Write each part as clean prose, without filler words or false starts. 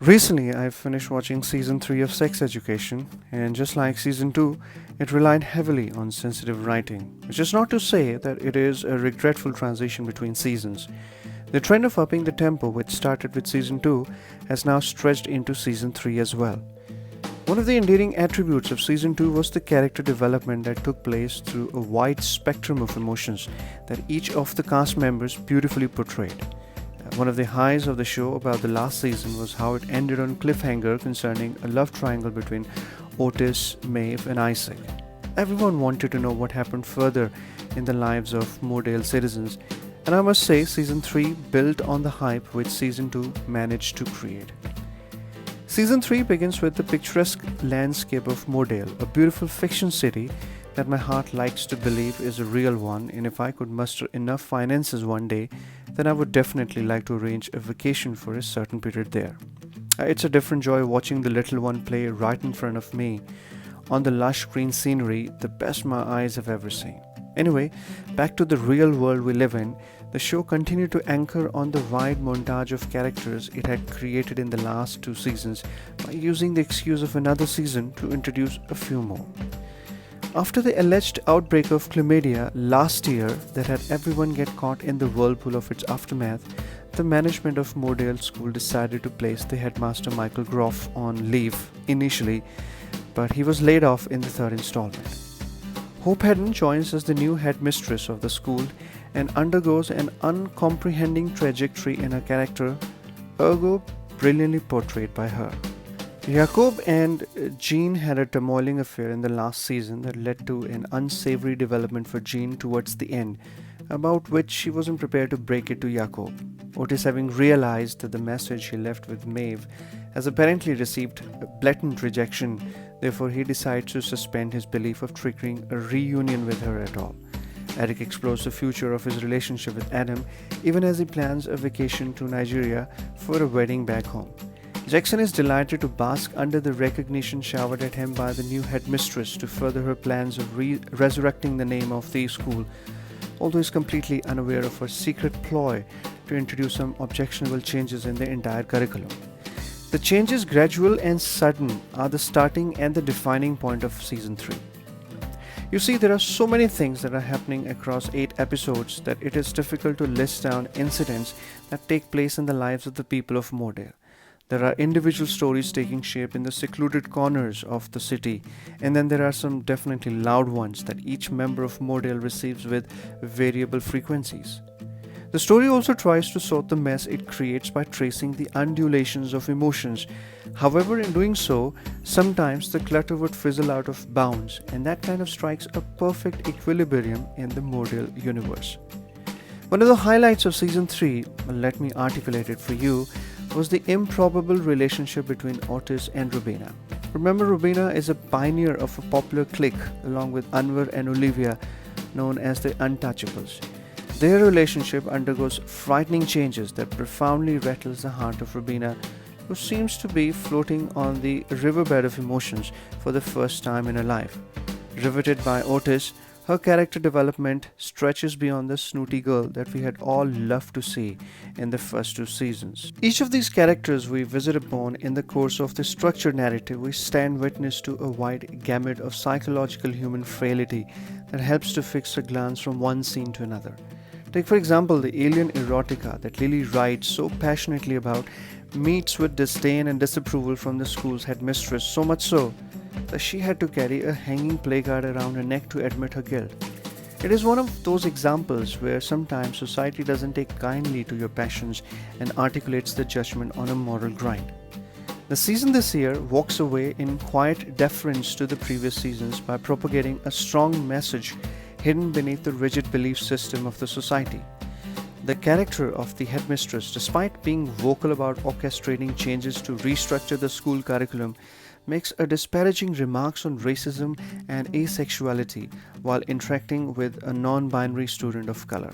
Recently, I finished watching season 3 of Sex Education, and just like season 2, it relied heavily on sensitive writing, which is not to say that it is a regretful transition between seasons. The trend of upping the tempo, which started with season 2, has now stretched into season 3 as well. One of the endearing attributes of season 2 was the character development that took place through a wide spectrum of emotions that each of the cast members beautifully portrayed. One of the highs of the show about the last season was how it ended on cliffhanger concerning a love triangle between Otis, Maeve, and Isaac. Everyone wanted to know what happened further in the lives of Moordale citizens, and I must say season 3 built on the hype which season 2 managed to create. Season 3 begins with the picturesque landscape of Moordale, a beautiful fiction city that my heart likes to believe is a real one, and if I could muster enough finances one day, then I would definitely like to arrange a vacation for a certain period there. It's a different joy watching the little one play right in front of me on the lush green scenery, the best my eyes have ever seen. Anyway, back to the real world we live in, the show continued to anchor on the wide montage of characters it had created in the last 2 seasons by using the excuse of another season to introduce a few more. After the alleged outbreak of chlamydia last year that had everyone get caught in the whirlpool of its aftermath, the management of Moordale School decided to place the headmaster Michael Groff on leave initially, but he was laid off in the third installment. Hope Hedden joins as the new headmistress of the school and undergoes an uncomprehending trajectory in her character, ergo brilliantly portrayed by her. Jacob and Jean had a turmoiling affair in the last season that led to an unsavory development for Jean towards the end, about which she wasn't prepared to break it to Jacob. Otis, having realized that the message he left with Maeve has apparently received a blatant rejection, therefore he decides to suspend his belief of triggering a reunion with her at all. Eric explores the future of his relationship with Adam, even as he plans a vacation to Nigeria for a wedding back home. Jackson is delighted to bask under the recognition showered at him by the new headmistress to further her plans of resurrecting the name of the school, although he is completely unaware of her secret ploy to introduce some objectionable changes in the entire curriculum. The changes, gradual and sudden, are the starting and the defining point of season 3. You see, there are so many things that are happening across 8 episodes that it is difficult to list down incidents that take place in the lives of the people of Moordale. There are individual stories taking shape in the secluded corners of the city, and then there are some definitely loud ones that each member of Moordale receives with variable frequencies. The story also tries to sort the mess it creates by tracing the undulations of emotions. However, in doing so, sometimes the clutter would fizzle out of bounds, and that kind of strikes a perfect equilibrium in the Moordale universe. One of the highlights of season 3, let me articulate it for you, was the improbable relationship between Otis and Rubina. Remember, Rubina is a pioneer of a popular clique along with Anwar and Olivia, known as the Untouchables. Their relationship undergoes frightening changes that profoundly rattles the heart of Rubina, who seems to be floating on the riverbed of emotions for the first time in her life. Riveted by Otis, her character development stretches beyond the snooty girl that we had all loved to see in the first 2 seasons. Each of these characters we visit upon in the course of the structured narrative, we stand witness to a wide gamut of psychological human frailty that helps to fix a glance from one scene to another. Take for example the alien erotica that Lily writes so passionately about meets with disdain and disapproval from the school's headmistress, so much so that she had to carry a hanging placard around her neck to admit her guilt. It is one of those examples where sometimes society doesn't take kindly to your passions and articulates the judgment on a moral grind. The season this year walks away in quiet deference to the previous seasons by propagating a strong message hidden beneath the rigid belief system of the society. The character of the headmistress, despite being vocal about orchestrating changes to restructure the school curriculum, makes a disparaging remarks on racism and asexuality while interacting with a non-binary student of color.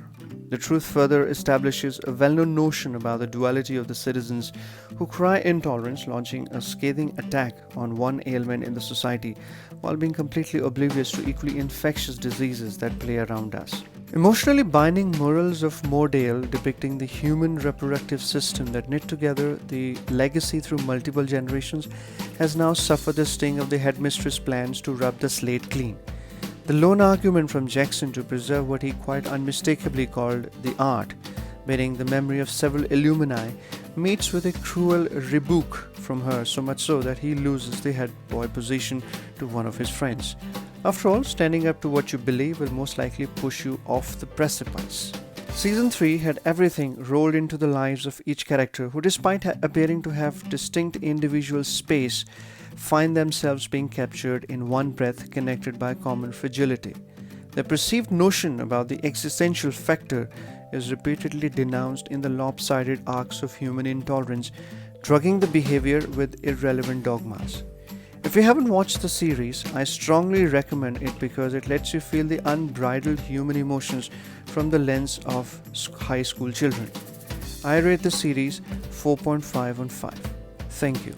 The truth further establishes a well-known notion about the duality of the citizens who cry intolerance, launching a scathing attack on one ailment in the society while being completely oblivious to equally infectious diseases that play around us. Emotionally binding morals of Mordale, depicting the human reproductive system that knit together the legacy through multiple generations, has now suffered the sting of the headmistress' plans to rub the slate clean. The lone argument from Jackson to preserve what he quite unmistakably called the art, bearing the memory of several Illumini, meets with a cruel rebuke from her, so much so that he loses the head boy position to one of his friends. After all, standing up to what you believe will most likely push you off the precipice. Season 3 had everything rolled into the lives of each character, who, despite appearing to have distinct individual space, find themselves being captured in one breath, connected by common fragility. The perceived notion about the existential factor is repeatedly denounced in the lopsided arcs of human intolerance, drugging the behavior with irrelevant dogmas. If you haven't watched the series, I strongly recommend it because it lets you feel the unbridled human emotions from the lens of high school children. I rate the series 4.5 on 5. Thank you.